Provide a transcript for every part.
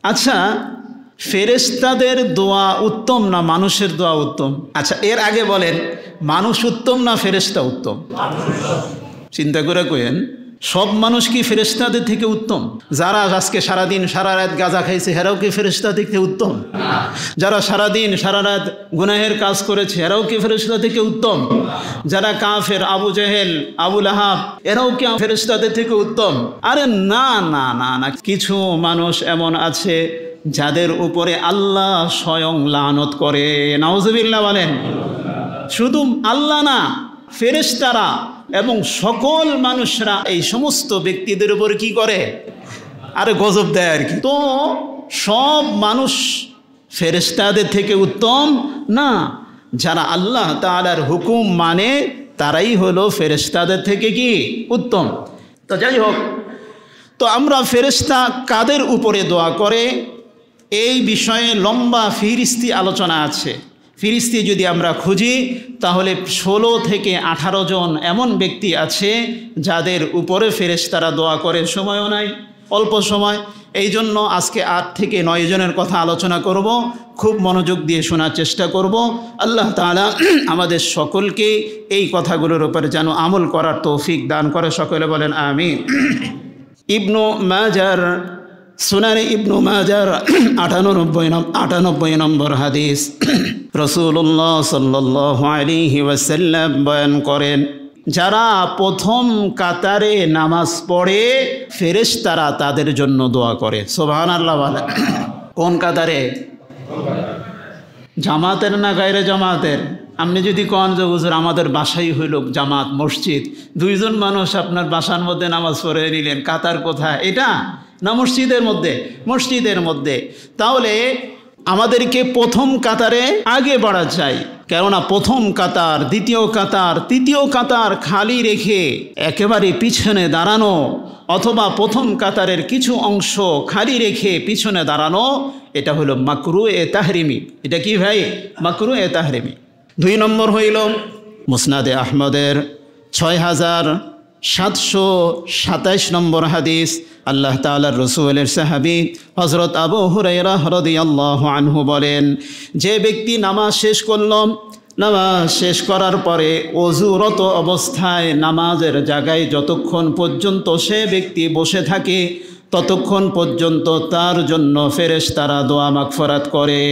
আচ্ছা, ফেরেশতাদের দোয়া উত্তম না মানুষের দোয়া উত্তম? আচ্ছা, এর আগে বলেন, মানুষ উত্তম না ফেরেশতা উত্তম? চিন্তা করে কইেন, সব মানুষ কি ফেরেশতাদের থেকে উত্তম? যারা আজকে সারাদিন সারা রাত গাঁজা খাইছে হেরাও কি ফেরেশতা থেকে উত্তম? যারা সারাদিন সারা রাত গুনাহের কাজ করেছে এরাও কি ফেরেশতা থেকে উত্তম? যারা কাফের, আবু জেহেল, আবু লাহাব, এরাও কি ফেরেশতাদের থেকে উত্তম? আরে না না না না, কিছু মানুষ এমন আছে যাদের উপরে আল্লাহ স্বয়ং লানত করে। নাউজুবিল্লাহ বলেন। শুধু আল্লাহ না, ফেরেশতারা এবং সকল মানুষরা এই সমস্ত ব্যক্তিদের উপর কি করে? আরে গজব দেয় আর কি। তো সব মানুষ ফেরেশতাদের থেকে উত্তম না। যারা আল্লাহ তাআলার হুকুম মানে তারাই হলো ফেরেশতাদের থেকে কি উত্তম। তো যাই হোক, তো আমরা ফেরেশতা কাদের উপরে দোয়া করে এই বিষয়ে লম্বা ফিরিস্তি আলোচনা আছে। ফিরিস্তি যদি আমরা খুঁজি তাহলে 16 থেকে 18 জন এমন ব্যক্তি আছে যাদের উপরে ফেরেশতারা দোয়া করে। সময়ও নাই, অল্প সময়, এই জন্য আজকে 8 থেকে 9 জনের কথা আলোচনা করব। খুব মনোযোগ দিয়ে শোনার চেষ্টা করব। আল্লাহ তাআলা আমাদের সকলকে এই কথাগুলোর উপর যেন আমল করার তৌফিক দান করে। সকলে বলেন আমিন। ইবনু মাজার, সুনানে ইবনু মাজার 98 নম্বর হাদিস, রাসূলুল্লাহ সাল্লাল্লাহু আলাইহি ওয়াসাল্লাম বয়ান করেন, যারা প্রথম কাতারে নামাজ পড়ে ফেরেশতারা তাদের জন্য দোয়া করে। সুবহানাল্লাহ বলেন। কোন কাতারে? জামাতের না গায়রে জামাতের? আপনি যদি কন যে হুজুর আমাদের বাসাই হইল জামাত মসজিদ, 2 জন মানুষ আপনার বাসার মধ্যে নামাজ পড়ে নিলেন, কাতার কোথায়? এটা না মসজিদের মধ্যে? মসজিদের মধ্যে। তাহলে আমাদেরকে প্রথম কাতারে আগে বাড়া চাই, কেননা প্রথম কাতার, দ্বিতীয় কাতার, তৃতীয় কাতার খালি রেখে একেবারে পিছনে দাঁড়ানো, অথবা প্রথম কাতারের কিছু অংশ খালি রেখে পিছনে দাঁড়ানো, এটা হলো মাকরুহে তাহরিমি। এটা কি ভাই? মাকরুহে তাহরিমি। 2 নম্বর হইল মুসনাদে আহমদের 6727 নম্বর হাদিস, আল্লাহ তাআলার রাসূলের সাহাবী হযরত আবু হুরায়রা রাদিয়াল্লাহু আনহু বলেন, যে ব্যক্তি নামাজ শেষ করল, নামাজ শেষ করার পরে ওযুরত অবস্থায় নামাজের জায়গায় যতক্ষণ পর্যন্ত সে ব্যক্তি বসে থাকে ততক্ষণ পর্যন্ত তার জন্য ফেরেশতারা দোয়া মাগফিরাত করে।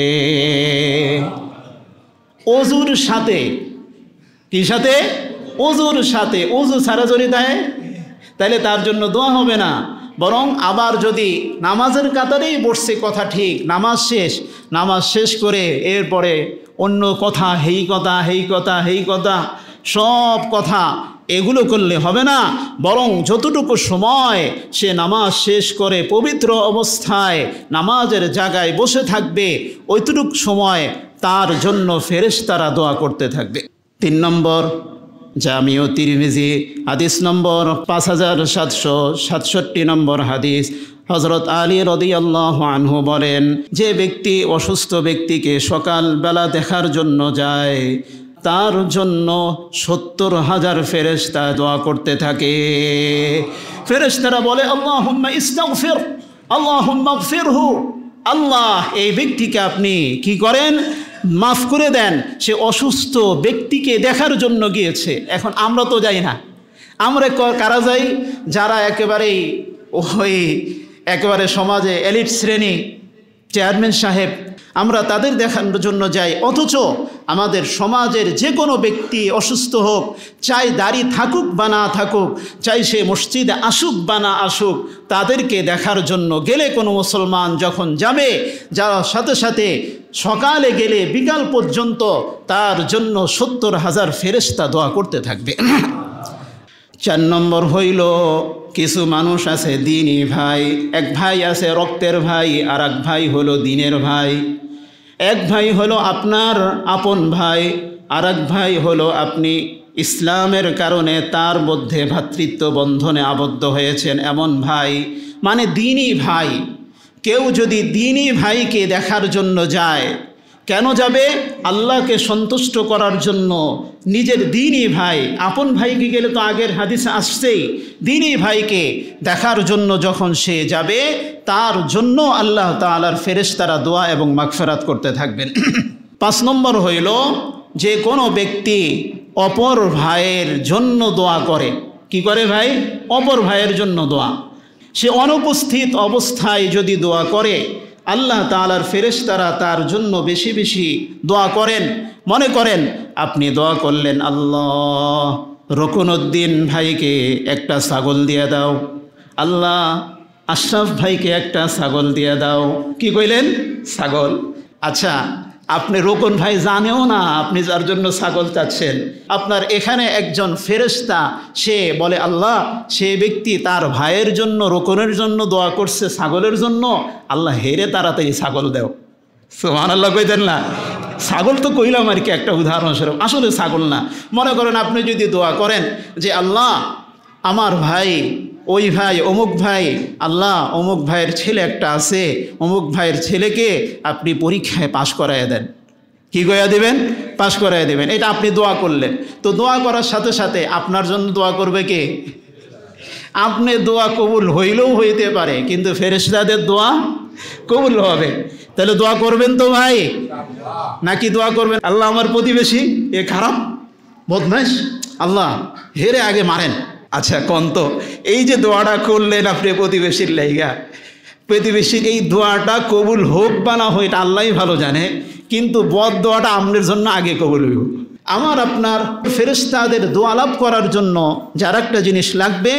ওযুর সাথে, কি সাথে? ওযুর সাথে। ওযু ছাড়া যদি দেয় তাহলে তার জন্য দোয়া হবে না। বরং আবার যদি নামাজের কাতারেই বসছে, কথা ঠিক, নামাজ শেষ করে এরপরে অন্য কথা, হেই কথা, হেই কথা, হেই কথা, সব কথা এগুলো করলে হবে না। বরং যতটুকু সময় সে নামাজ শেষ করে পবিত্র অবস্থায় নামাজের জায়গায় বসে থাকবে, ওইটুকু সময় তার জন্য ফেরেশতারা দোয়া করতে থাকবে। 3 নম্বর, জামিউ তিরমিজি হাদিস নম্বর 5767 নম্বর হাদিস, হযরত আলী রাদিয়াল্লাহু আনহু বলেন, যে ব্যক্তি অসুস্থ ব্যক্তিকে সকালবেলা দেখার জন্য যায় তার জন্য 70,000 ফেরেশতা দোয়া করতে থাকে। ফেরেশতারা বলে, আল্লাহুম্মা ইস্তাগফির, আল্লাহুম্মা গফিরহু, আল্লাহ এই ব্যক্তিকে আপনি কি করেন? মাফ করে দেন। সে অসুস্থ ব্যক্তিকে দেখার জন্য গিয়েছে। এখন আমরা তো যাই না, আমরা কারা যাই? যারা একেবারে সমাজে এলিট শ্রেণী, চেয়ারম্যান সাহেব, আমরা তাদের দেখানোর জন্য যাই। অথচ আমাদের সমাজের যে কোনো ব্যক্তি অসুস্থ হোক, চাই দাড়ি থাকুক বা না থাকুক, চাই সে মসজিদে আসুক বা না আসুক, তাদেরকে দেখার জন্য গেলে কোনো মুসলমান যখন যাবে, যাওয়ার সাথে সাথে সকালে গেলে বিকাল পর্যন্ত তার জন্য 70,000 ফেরেশতা দোয়া করতে থাকবে। 4 নম্বর হইল, কিছু মানুষ আছে দ্বীনি ভাই। এক ভাই আছে রক্তের ভাই, আর এক ভাই হলো দ্বীনের ভাই। এক ভাই হলো আপনার আপন ভাই, আর এক ভাই হলো আপনি ইসলামের কারণে তার মধ্যে ভ্রাতৃত্ব বন্ধনে আবদ্ধ হয়েছেন এমন ভাই, মানে দ্বীনি ভাই। কেউ যদি দ্বীনি ভাইকে দেখার জন্য যায়, কেন যাবে? আল্লাহকে সন্তুষ্ট করার জন্য। নিজের দ্বীনী ভাই, আপন ভাইকে গেলে তো আগের হাদিসে আসছেই, দ্বীনী ভাইকে দেখার জন্য যখন সে যাবে, তার জন্য আল্লাহ তাআলার ফেরেশতারা দোয়া এবং মাগফিরাত করতে থাকবেন। 5 নম্বর হইল, যে কোনো ব্যক্তি অপর ভাইয়ের জন্য দোয়া করে। কি করে ভাই? অপর ভাইয়ের জন্য দোয়া। সে অনুপস্থিত অবস্থায় যদি দোয়া করে, আল্লাহ তাআলার ফেরেশতারা তার জন্য বেশি বেশি দোয়া করেন। মনে করেন আপনি দোয়া করলেন, আল্লাহ রকুনউদ্দিন ভাইকে একটা ছাগল দিয়ে দাও, আল্লাহ আশরাফ ভাইকে একটা ছাগল দিয়ে দাও। কি কইলেন? ছাগল। আচ্ছা, আপনি রোকন ভাই জানেও না আপনি যার জন্য ছাগল চাচ্ছেন। আপনার এখানে একজন ফেরেশতা, সে বলে আল্লাহ, সে ব্যক্তি তার ভাইয়ের জন্য, রোকনের জন্য দোয়া করছে ছাগলের জন্য, আল্লাহ হেরে তাড়াতাড়ি ছাগল দেও। সুবহানাল্লাহ কইতেন না? ছাগল তো কইলাম আর কি একটা উদাহরণস্বরূপ, আসলে ছাগল না। মনে করেন আপনি যদি দোয়া করেন যে আল্লাহ আমার ভাই, ওই ভাই অমুক ভাই, আল্লাহ অমুক ভাইয়ের ছেলে একটা আছে, অমুক ভাইয়ের ছেলেকে আপনি পরীক্ষায় পাশ করাইয়া দেন। কি কইয়া দেবেন? পাশ করাইয়া দেবেন। এটা আপনি দোয়া করলেন। তো দোয়া করার সাথে সাথে আপনার জন্য দোয়া করবে কে? আপনি দোয়া কবুল হইলেও হইতে পারে, কিন্তু ফেরেশতাদের দোয়া কবুল হবে। তাহলে দোয়া করবেন তো ভাই, নাকি দোয়া করবেন আল্লাহ আমার প্রতিবেশী এ খারাপ বদমাইশ, আল্লাহ হেরে আগে মারেন? আচ্ছা কোন তো, এই যে দোয়াটা করলেন আপনি প্রতিবেশীর লাইগা, প্রতিবেশীর এই দোয়াটা কবুল হোক বা না হোক এটা আল্লাহই ভালো জানে, কিন্তু বদ দোয়াটা আপনার জন্য আগে কবুল হইব। আমার আপনার ফেরেশতাদের দোয়া লাভ করার জন্য যার একটা জিনিস লাগবে,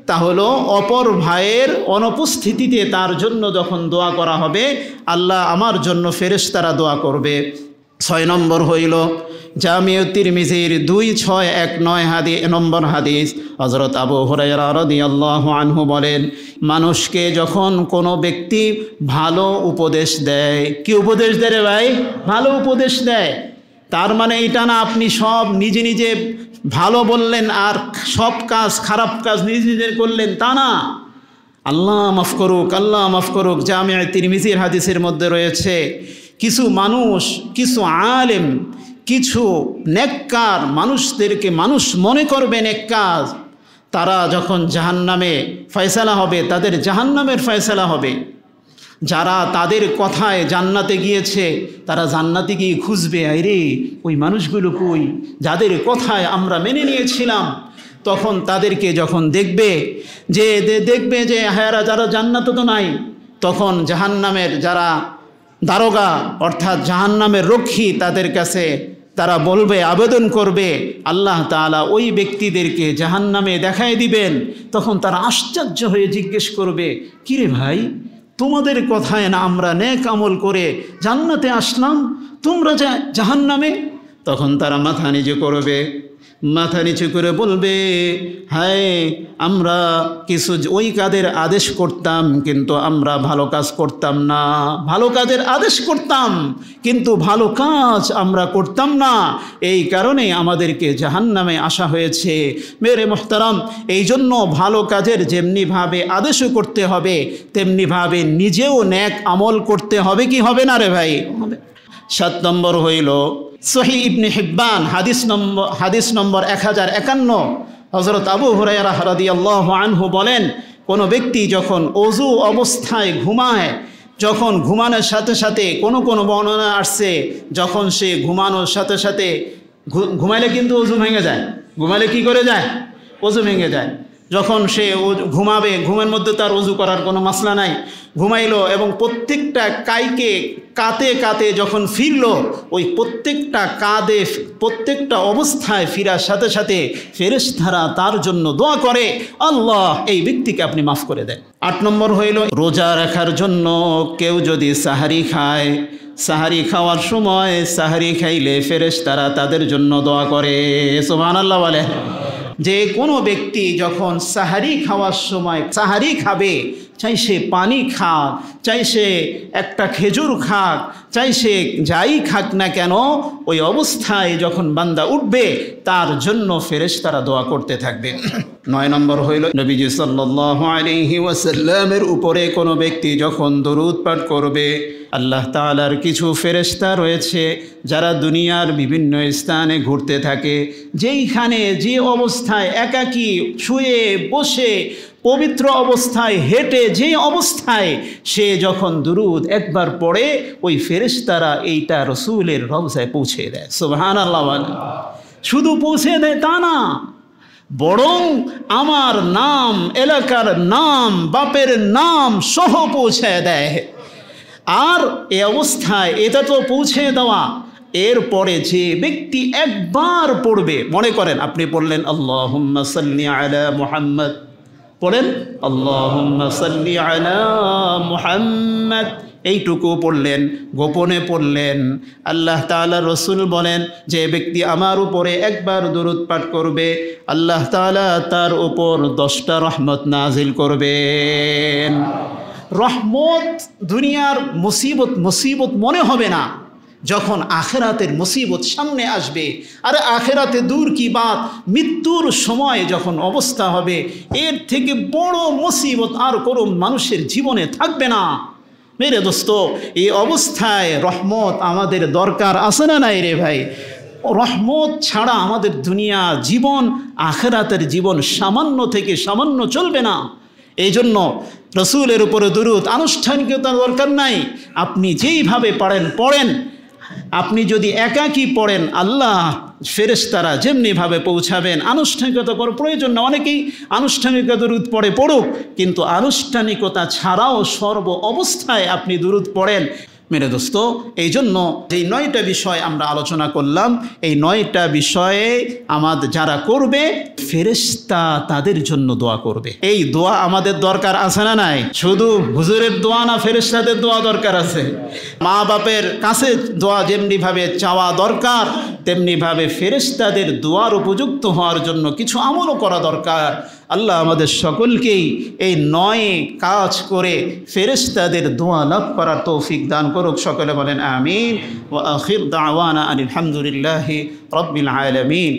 তা হলো অপর ভাইয়ের অনুপস্থিতিতে তার জন্য যখন দোয়া করা হবে, আল্লাহ আমার জন্য ফেরেশতারা দোয়া করবে। 6 নম্বর হইল, জামিউ তিরমিজির 2619 নম্বর হাদিস, হযরত আবু হুরায়রা রাদিয়াল্লাহু আনহু বলেন, মানুষকে যখন কোনো ব্যক্তি ভালো উপদেশ দেয়, কি উপদেশ দেয় রে ভাই? ভালো উপদেশ দেয়। তার মানে এটা না আপনি সব নিজে নিজে ভালো বললেন আর সব কাজ, খারাপ কাজ নিজে নিজে করলেন, তা না। আল্লাহ মাফ করুক, আল্লাহ মাফ করুক, জামিউ তিরমিজির হাদিসের মধ্যে রয়েছে, কিছু মানুষ, কিছু আলেম, কিছু নেককার মানুষদেরকে মানুষ মনে করবে নেককার, তারা যখন জাহান্নামে ফয়সালা হবে, তাদের জাহান্নামের ফয়সালা হবে। যারা তাদের কথায় জান্নাতে গিয়েছে, তারা জান্নাতে গিয়ে খুঁজবে, আরে ওই মানুষগুলো কই, যাদের কথায় আমরা মেনে নিয়েছিলাম। তখন তাদেরকে যখন দেখবে যে হ্যাঁ যারা জান্নাতে তো নাই, তখন জাহান্নামের যারা দারোগা অর্থাৎ জাহান্নামের রক্ষী, তাদের কাছে তারা বলবে, আবেদন করবে, আল্লাহ তাআলা ওই ব্যক্তিদেরকে জাহান্নামে দেখায় দিবেন। তখন তারা আশ্চর্য হয়ে জিজ্ঞেস করবে, কিরে ভাই, তোমাদের কথায় না আমরা নেক আমল করে জান্নাতে আসলাম, তোমরা জাহান্নামে? তখন তারা মাথা নিচু করবে, মাথা নিচু করে বলবে, হায় আমরা কিছু ওই কাজের আদেশ করতাম, কিন্তু আমরা ভালো কাজ করতাম না। ভালো কাজের আদেশ করতাম, কিন্তু ভালো কাজ আমরা করতাম না, এই কারণে আমাদেরকে জাহান্নামে আসা হয়েছে। মেরে মোহতারাম, এই জন্য ভালো কাজের যেমনিভাবে আদেশও করতে হবে, তেমনিভাবে নিজেও নেক আমল করতে হবে। কি হবে না রে ভাই? 7 নম্বর হইল, সহিহ ইবনে হিব্বান হাদিস নম্বর 1051, হযরত আবু হুরায়রা রাদিয়াল্লাহু আনহু বলেন, কোনো ব্যক্তি যখন ওযু অবস্থায় ঘুমায়, যখন ঘুমানোর সাথে সাথে কোনো বর্ণনা আসছে, যখন সে ঘুমানোর সাথে সাথে ঘুমাইলে কিন্তু ওযু ভেঙে যায়। ঘুমাইলে কি করে যায়? ওযু ভেঙে যায়। যখন সে ঘুমাবে, ঘুমের মধ্যে তার ওযু করার কোনো মাসলা নাই, ঘুমাইলো এবং প্রত্যেকটা কাইকে কাতে কাতে যখন ফিরল, ওই প্রত্যেকটা কাঁধে প্রত্যেকটা অবস্থায় ফিরার সাথে সাথে ফেরেশতারা তার জন্য দোয়া করে, আল্লাহ এই ব্যক্তিকে আপনি মাফ করে দেন। 8 নম্বর হইল, রোজা রাখার জন্য কেউ যদি সাহারি খায়, সাহারি খাওয়ার সময় সাহারি খাইলে ফেরেশতারা তাদের জন্য দোয়া করে। সুবহানাল্লাহ বলে। যে কোনো ব্যক্তি যখন সাহারি খাওয়ার সময় সাহারি খাবে, চাই সে পানি খাক, চাই সে একটা খেজুর খাক, চাই সে যাই খাক না কেন, ওই অবস্থায় যখন বান্দা উঠবে তার জন্য ফেরেশতারা দোয়া করতে থাকবে। 9 নম্বর হইল নবীজি সাল্লাল্লাহু আলাইহি ওয়াসাল্লামের উপরে কোনো ব্যক্তি যখন দরুদ পাঠ করবে, আল্লাহ তাআলার কিছু ফেরেশতা রয়েছে যারা দুনিয়ার বিভিন্ন স্থানে ঘুরতে থাকে। যেইখানে যে অবস্থায় একাকী শুয়ে বসে পবিত্র অবস্থায় হেঁটে যে অবস্থায় সে যখন দুরুদ একবার পড়ে, ওই ফেরেশতারা এইটা রসুলের রওজায় পৌঁছে দেয়। সুবহানাল্লাহ। শুধু পৌঁছে দেয় তা না, বরং আমার নাম, এলাকার নাম, বাপের নাম সহ পৌঁছে দেয়। আর এ অবস্থায় এটা তো পৌঁছে দেওয়া, এরপরে যে ব্যক্তি একবার পড়বে, মনে করেন আপনি পড়লেন আল্লাহুম্মা সাল্লি আলা মুহাম্মদ, পড়েন আল্লাহুম্মা সাল্লি আলা মুহাম্মদ, এইটুকু পড়লেন, গোপনে পড়লেন। আল্লাহ তাআলা রসুল বলেন যে ব্যক্তি আমার উপরে একবার দরুদ পাঠ করবে, আল্লাহ তাআলা তার উপর 10টা রহমত নাজিল করবেন। রহমত দুনিয়ার মুসিবত মনে হবে না, যখন আখেরাতের মুসিবত সামনে আসবে। আরে আখেরাতে দূর কি বাত, মৃত্যুর সময় যখন অবস্থা হবে, এর থেকে বড় মুসিবত আর কোনো মানুষের জীবনে থাকবে না। মেরে দোস্ত, এই অবস্থায় রহমত আমাদের দরকার আছে না নাই রে ভাই? রহমত ছাড়া আমাদের দুনিয়া জীবন, আখেরাতের জীবন সামান্য থেকে সামান্য চলবে না। এই জন্য রসুলের উপরে দুরূদ আনুষ্ঠানিকতার দরকার নাই, আপনি যেইভাবে পারেন পড়েন। আপনি যদি একাকী পড়েন, আল্লাহ ফেরেশতারা যেমনিভাবে পৌঁছাবেন। আনুষ্ঠানিকতা করার প্রয়োজন না, অনেকেই আনুষ্ঠানিকতা দুরূদ পড়ে, পড়ুক, কিন্তু আনুষ্ঠানিকতা ছাড়াও সর্ব অবস্থায় আপনি দুরূদ পড়েন। মেরে দোস্ত, এই জন্য যেই 9টা বিষয় আমরা আলোচনা করলাম, এই 9টা বিষয়ে আমাদের যারা করবে, ফেরেশতা তাদের জন্য দোয়া করবে। এই দোয়া আমাদের দরকার আছে না নাই? শুধু হুজুরের দোয়া না, ফেরেশতাদের দোয়া দরকার আছে। মা বাপের কাছে দোয়া যেমনিভাবে চাওয়া দরকার, তেমনিভাবে ফেরেশতাদের দোয়ার উপযুক্ত হওয়ার জন্য কিছু আমলও করা দরকার। আল্লাহ আমাদের সকলকেই এই 9 কাজ করে ফেরেশতাদের দোয়া লাভ করার তৌফিক দান করুক। সকলে বলেন আমিন। ওয়া আখির দাওয়ানা আনিল হামদুলিল্লাহি রাব্বিল আলামিন।